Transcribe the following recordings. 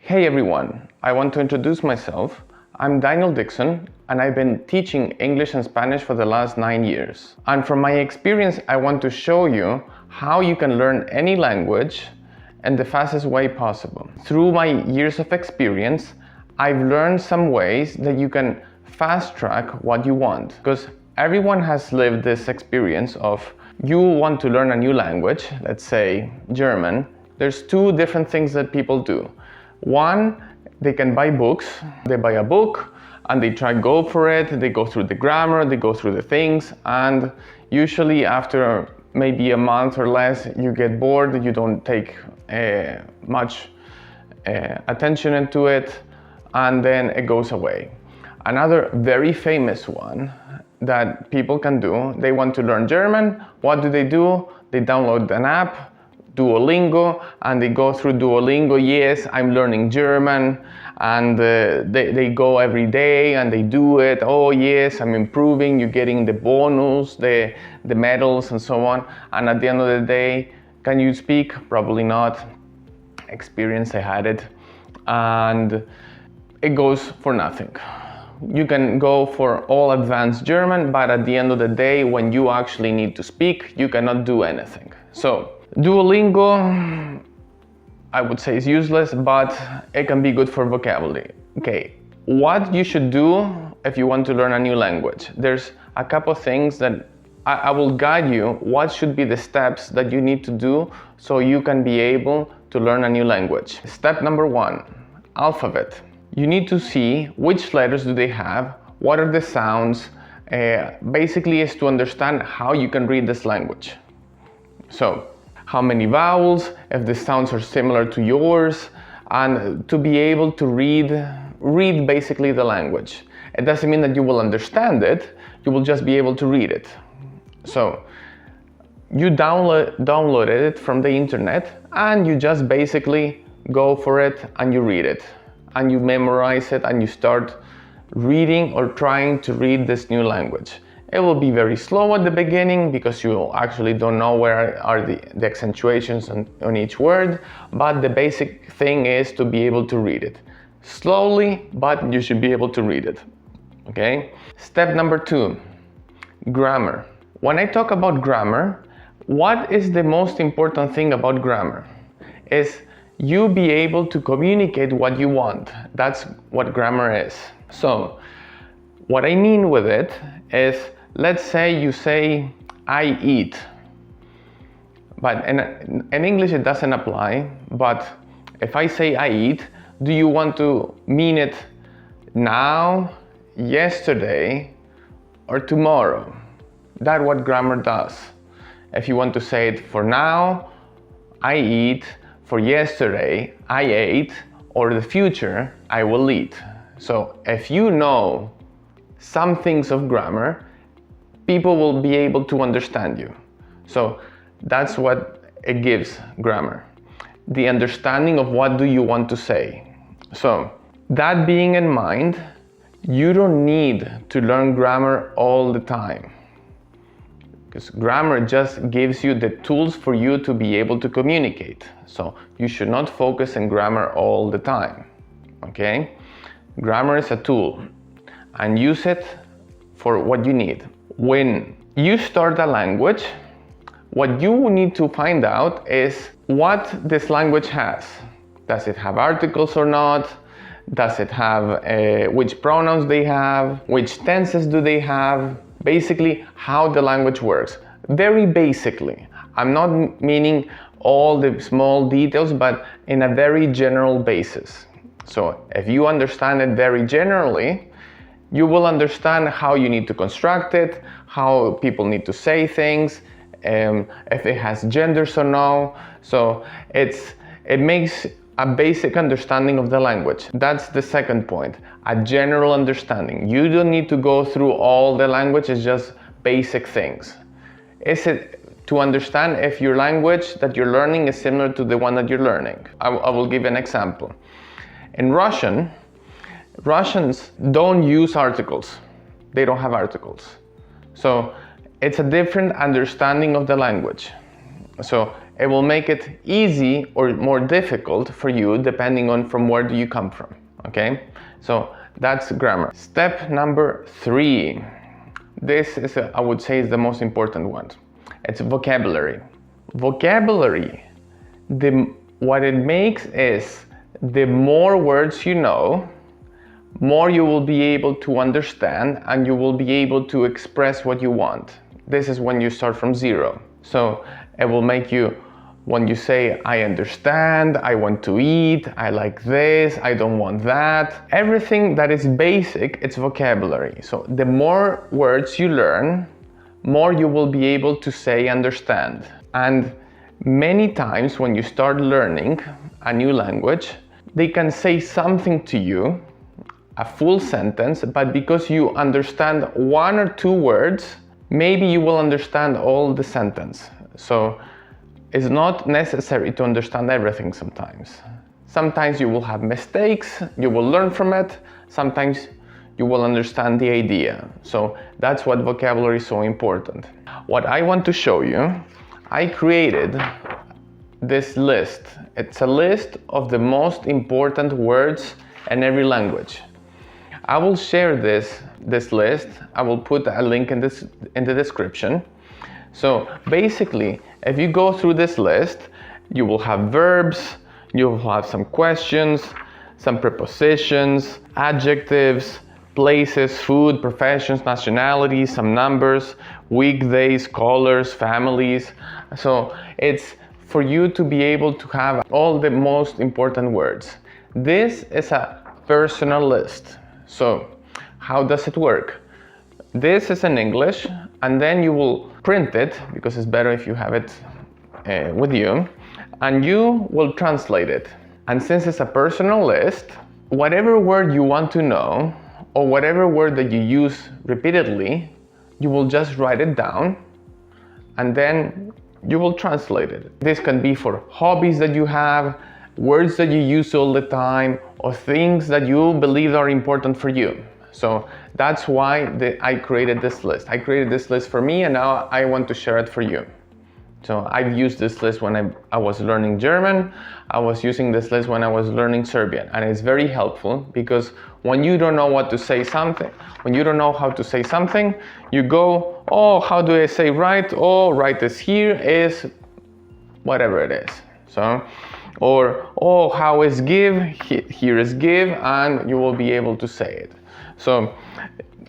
Hey everyone, I want to introduce myself. I'm Daniel Dixon and I've been teaching English and Spanish for the last 9 years. And from my experience, I want to show you how you can learn any language in the fastest way possible. Through my years of experience, I've learned some ways that you can fast track what you want. Because everyone has lived this experience of you want to learn a new language, let's say German. There's two different things that people do. One, they can buy books. They buy a book and they go for it. They go through the grammar, they go through the things, and usually after maybe a month or less, you get bored, you don't take much attention into it, and then it goes away. Another very famous one that people can do, they want to learn German. What do? They download an app, Duolingo, and they go through Duolingo. Yes, I'm learning German, and they go every day and they do it. Oh yes, I'm improving. You're getting the bonus, the medals, and so on. And at the end of the day, can you speak? Probably not. Experience, I had it, and it goes for nothing. You can go for all advanced German, but at the end of the day, when you actually need to speak, you cannot do anything. So Duolingo, I would say, is useless, but it can be good for vocabulary. Okay, what you should do if you want to learn a new language? There's a couple of things that I will guide you. What should be the steps that you need to do so you can be able to learn a new language? Step number 1, alphabet. You need to see which letters do they have, what are the sounds. Basically is to understand how you can read this language. So, how many vowels, if the sounds are similar to yours, and to be able to read basically the language. It doesn't mean that you will understand it, you will just be able to read it. So, you download it from the internet and you just basically go for it and you read it. And you memorize it and you start reading or trying to read this new language. It will be very slow at the beginning because you actually don't know where are the accentuations on each word, but the basic thing is to be able to read it. Slowly, but you should be able to read it. Okay? Step number 2, grammar. When I talk about grammar, what is the most important thing about grammar? Is you be able to communicate what you want. That's what grammar is. So, what I mean with it is, let's say you say, I eat. But in English it doesn't apply, but if I say I eat, do you want to mean it now, yesterday, or tomorrow? That's what grammar does. If you want to say it for now, I eat, for yesterday, I ate, or the future, I will eat. So if you know some things of grammar, people will be able to understand you. So that's what it gives, grammar. The understanding of what do you want to say. So that being in mind, you don't need to learn grammar all the time. Because grammar just gives you the tools for you to be able to communicate. So you should not focus on grammar all the time, okay? Grammar is a tool and use it for what you need. When you start a language, what you need to find out is what this language has. Does it have articles or not? Does it have which pronouns they have? Which tenses do they have? Basically, how the language works. Very basically. I'm not meaning all the small details, but in a very general basis. So if you understand it very generally, you will understand how you need to construct it, how people need to say things, if it has genders or no. So it makes a basic understanding of the language. That's the second point, a general understanding. You don't need to go through all the language, it's just basic things. Is it to understand if your language that you're learning is similar to the one that you're learning? I will give an example. In Russian, Russians don't use articles. They don't have articles. So it's a different understanding of the language. So It will make it easy or more difficult for you depending on from where do you come from, okay? So that's grammar. Step number 3. This is, I would say, is the most important one. It's vocabulary. Vocabulary, what it makes is the more words you know, more you will be able to understand and you will be able to express what you want. This is when you start from 0. So it will make you, when you say, I understand, I want to eat, I like this, I don't want that. Everything that is basic, it's vocabulary. So the more words you learn, more you will be able to say understand. And many times when you start learning a new language, they can say something to you, a full sentence, but because you understand 1 or 2 words, maybe you will understand all the sentence. So it's not necessary to understand everything sometimes. Sometimes you will have mistakes, you will learn from it, sometimes you will understand the idea. So that's what vocabulary is so important. What I want to show you, I created this list. It's a list of the most important words in every language. I will share this list. I will put a link in the description. So basically, if you go through this list, you will have verbs, you will have some questions, some prepositions, adjectives, places, food, professions, nationalities, some numbers, weekdays, colors, families. So it's for you to be able to have all the most important words. This is a personal list. So how does it work? This is in English, and then you will print it, because it's better if you have it with you, and you will translate it. And since it's a personal list, whatever word you want to know, or whatever word that you use repeatedly, you will just write it down, and then you will translate it. This can be for hobbies that you have, words that you use all the time, or things that you believe are important for you. So that's why I created this list. I created this list for me, and now I want to share it for you. So I've used this list when I was learning German. I was using this list when I was learning Serbian, and it's very helpful because when you don't know what to say something, when you don't know how to say something, you go, oh, how do I say right? Oh, right is here, is whatever it is. So, or, oh, how is give? Here is give, and you will be able to say it. So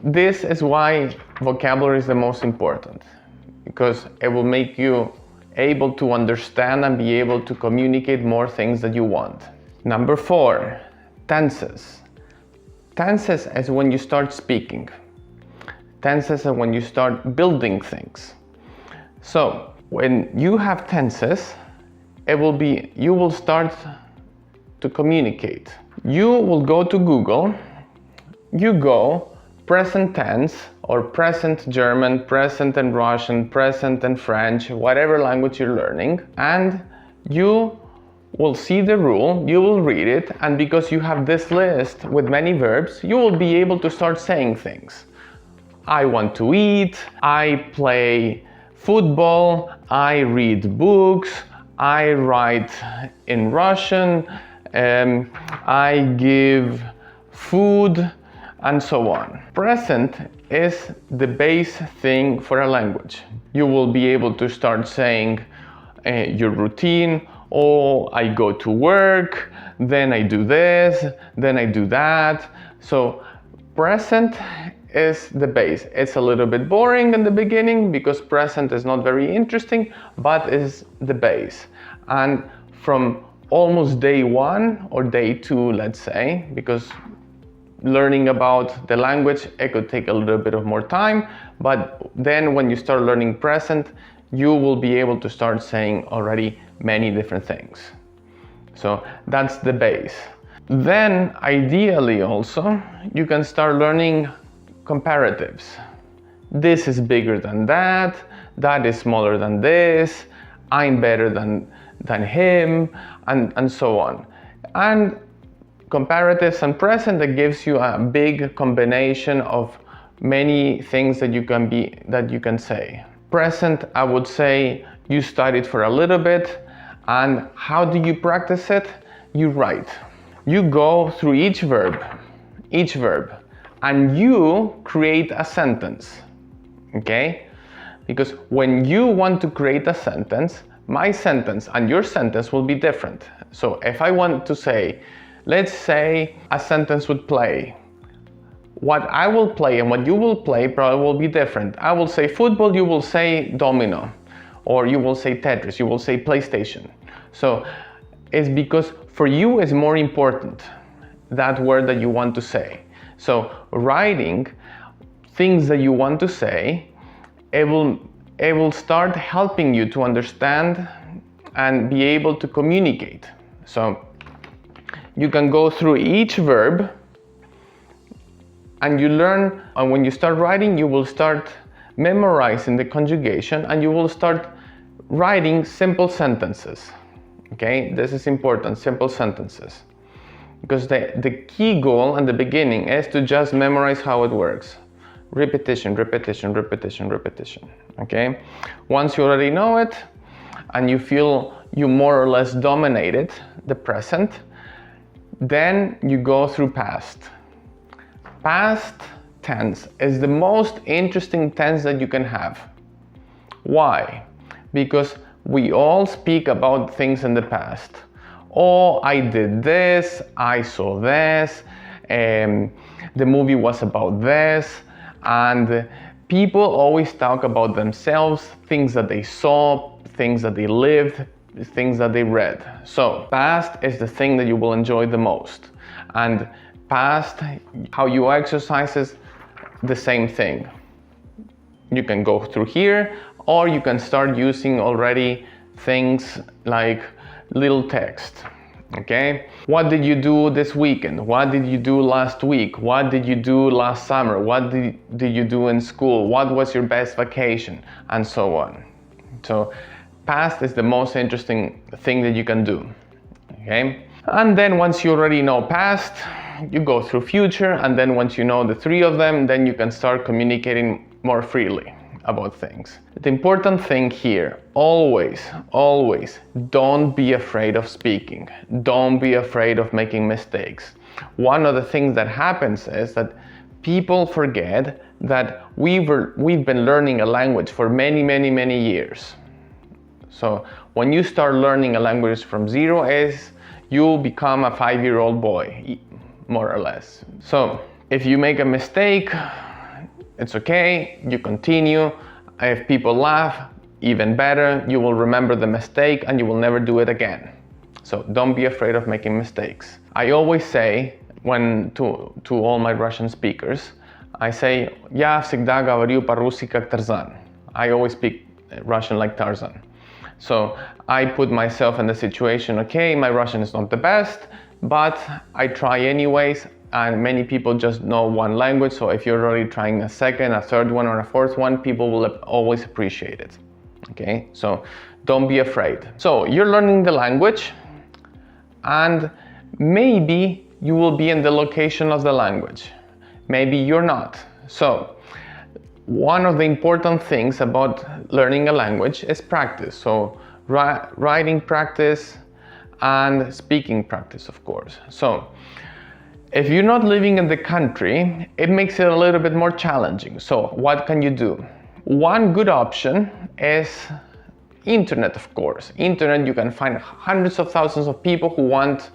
this is why vocabulary is the most important, because it will make you able to understand and be able to communicate more things that you want. Number 4, tenses. Tenses is when you start speaking. Tenses are when you start building things. So when you have tenses, you will start to communicate. You will go to Google, you go present tense or present German, present and Russian, present and French, whatever language you're learning, and you will see the rule, you will read it, and because you have this list with many verbs, you will be able to start saying things. I want to eat, I play football, I read books, I write in Russian, I give food, and so on. Present is the base thing for a language. You will be able to start saying your routine. Oh, I go to work, then I do this, then I do that. So present is the base. It's a little bit boring in the beginning because present is not very interesting, but is the base. And from almost day 1 or day 2, let's say, because learning about the language, it could take a little bit of more time, but then when you start learning present, you will be able to start saying already many different things. So that's the base. Then ideally also, you can start learning comparatives. This is bigger than that, that is smaller than this, I'm better than him, and so on. And comparatives and present, that gives you a big combination of many things that you can say. Present, I would say you study it for a little bit, and how do you practice it? You write. You go through each verb, and you create a sentence, okay? Because when you want to create a sentence, my sentence and your sentence will be different. So if I want to say, let's say a sentence would play, what I will play and what you will play probably will be different. I will say football, you will say domino, or you will say Tetris, you will say PlayStation. So it's because for you it's more important, that word that you want to say. So writing things that you want to say, it will start helping you to understand and be able to communicate. So you can go through each verb and you learn, and when you start writing, you will start memorizing the conjugation and you will start writing simple sentences. Okay, this is important, simple sentences. Because the key goal in the beginning is to just memorize how it works. Repetition, repetition, repetition, repetition. Okay, once you already know it and you feel you more or less dominated the present, then you go through past. Past tense is the most interesting tense that you can have. Why? Because we all speak about things in the past. Oh, I did this, I saw this, the movie was about this, and people always talk about themselves, things that they saw, things that they lived, things that they read. So past is the thing that you will enjoy the most, and past, how you exercise is the same thing. You can go through here, or you can start using already things like little text. Okay, what did you do this weekend? What did you do last week? What did you do last summer? What did you do in school? What was your best vacation? And so on. So past is the most interesting thing that you can do. Okay, and then once you already know past, you go through future, and then once you know the three of them, then you can start communicating more freely about things. The important thing here, always, don't be afraid of speaking. Don't be afraid of making mistakes. One of the things that happens is that people forget that we've been learning a language for many years. So when you start learning a language from zero, you become a 5-year-old boy, more or less. So if you make a mistake, it's okay, you continue. If people laugh, even better, you will remember the mistake and you will never do it again. So don't be afraid of making mistakes. I always say, to all my Russian speakers, I say, "Я всегда говорю по-русски как Tarzan." I always speak Russian like Tarzan. So I put myself in the situation, okay, my Russian is not the best, but I try anyways. And many people just know one language, so if you're already trying a second, a third one, or a fourth one, people will always appreciate it. Okay, so don't be afraid. So you're learning the language, and maybe you will be in the location of the language. Maybe you're not. So one of the important things about learning a language is practice. So writing practice and speaking practice, of course. So if you're not living in the country, it makes it a little bit more challenging. So what can you do? One good option is internet, of course. Internet, you can find hundreds of thousands of people who want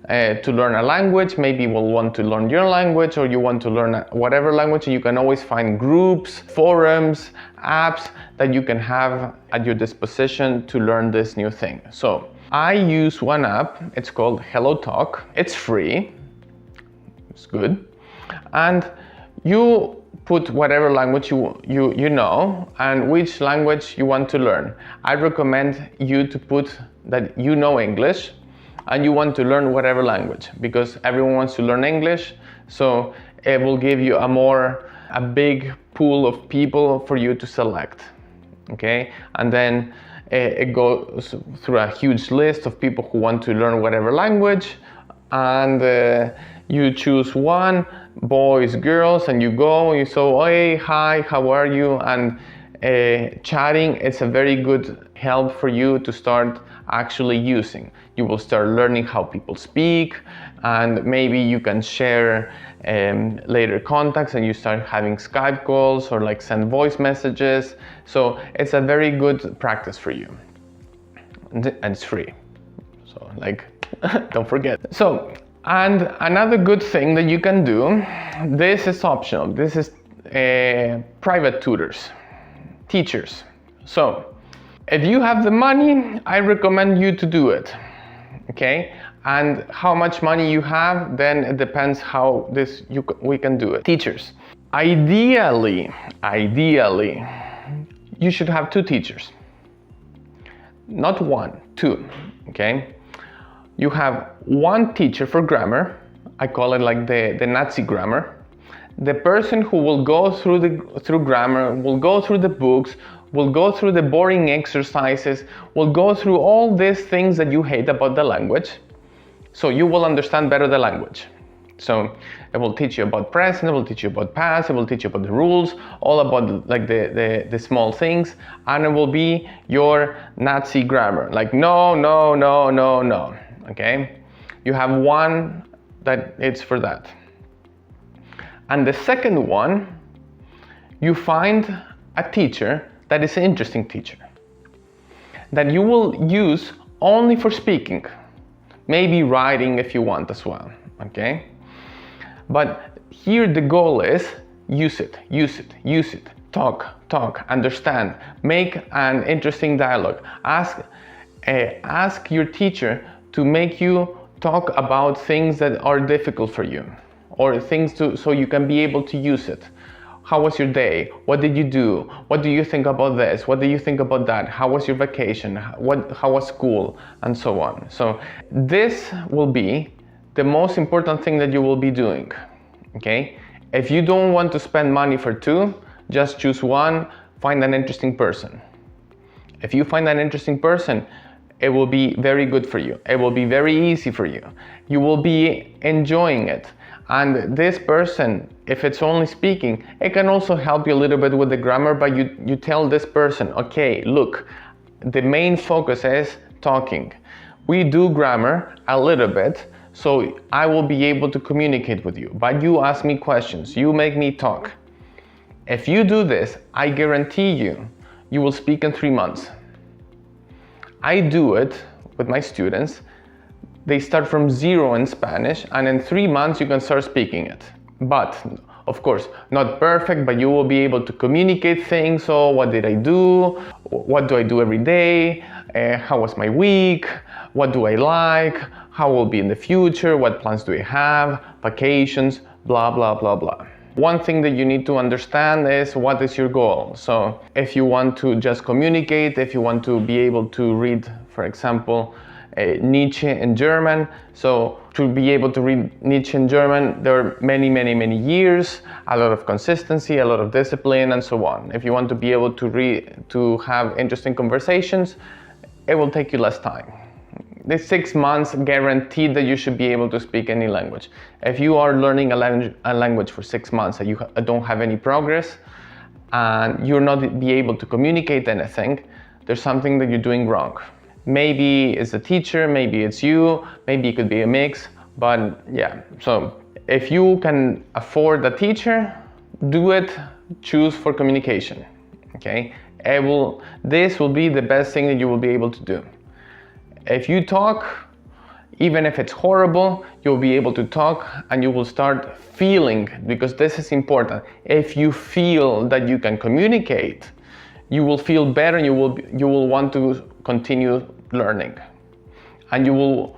to learn a language. Maybe will want to learn your language, or you want to learn whatever language. You can always find groups, forums, apps that you can have at your disposition to learn this new thing. So I use one app, it's called Hello Talk. It's free. It's good, and you put whatever language you know and which language you want to learn. I recommend you to put that you know English and you want to learn whatever language, because everyone wants to learn English, so it will give you a big pool of people for you to select. Okay, and then it goes through a huge list of people who want to learn whatever language, and you choose one, boys, girls, and you go and you say, hey, hi, how are you? And chatting is a very good help for you to start actually using. You will start learning how people speak, and maybe you can share later contacts and you start having Skype calls or like send voice messages. So it's a very good practice for you, and it's free. So like, don't forget. So, and another good thing that you can do, this is optional. This is private tutors, teachers. So if you have the money, I recommend you to do it. Okay, and how much money you have, then it depends how we can do it. Teachers, ideally, you should have 2 teachers, not 1, 2. Okay, you have 1 teacher for grammar. I call it like the Nazi grammar. The person who will go through grammar, will go through the books, will go through the boring exercises, will go through all these things that you hate about the language, so you will understand better the language. So it will teach you about present, it will teach you about past, it will teach you about the rules, all about like the small things, and it will be your Nazi grammar, like no, no, no, no, no. Okay, you have 1 that it's for that. And the second one, you find a teacher that is an interesting teacher, that you will use only for speaking, maybe writing if you want as well. Okay, but here the goal is use it, talk, understand, make an interesting dialogue. Ask your teacher to make you talk about things that are difficult for you, or things so you can be able to use it. How was your day? What did you do? What do you think about this? What do you think about that? How was your vacation? How was school? And so on. So this will be the most important thing that you will be doing. Okay? If you don't want to spend money for 2, just choose 1, find an interesting person. If you find an interesting person, it will be very good for you. It will be very easy for you. You will be enjoying it. And this person, if it's only speaking, it can also help you a little bit with the grammar, but you tell this person, okay, look, the main focus is talking. We do grammar a little bit, so I will be able to communicate with you, but you ask me questions, you make me talk. If you do this, I guarantee you will speak in 3 months. I do it with my students. They start from 0 in Spanish, and in 3 months you can start speaking it. But of course, not perfect, but you will be able to communicate things. So what did I do? What do I do every day? How was my week? What do I like? How will be in the future? What plans do I have? Vacations, blah, blah, blah, blah. One thing that you need to understand is what is your goal. So if you want to just communicate, if you want to be able to read, for example, Nietzsche in German. So to be able to read Nietzsche in German, there are many years, a lot of consistency, a lot of discipline, and so on. If you want to be able to have interesting conversations, it will take you less time. The 6 months guaranteed that you should be able to speak any language. If you are learning a language for 6 months and you don't have any progress, and you're not be able to communicate anything, there's something that you're doing wrong. Maybe it's the teacher, maybe it's you, maybe it could be a mix, but yeah. So if you can afford a teacher, do it, choose for communication, okay? This will be the best thing that you will be able to do. If you talk, even if it's horrible, you'll be able to talk and you will start feeling, because this is important. If you feel that you can communicate, you will feel better and you will want to continue learning, and you will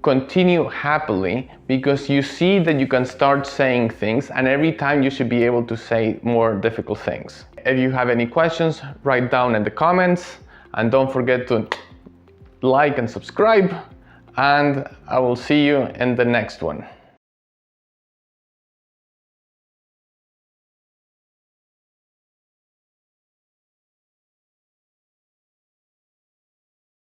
continue happily because you see that you can start saying things, and every time you should be able to say more difficult things. If you have any questions, write down in the comments, and don't forget to like and subscribe, and I will see you in the next one.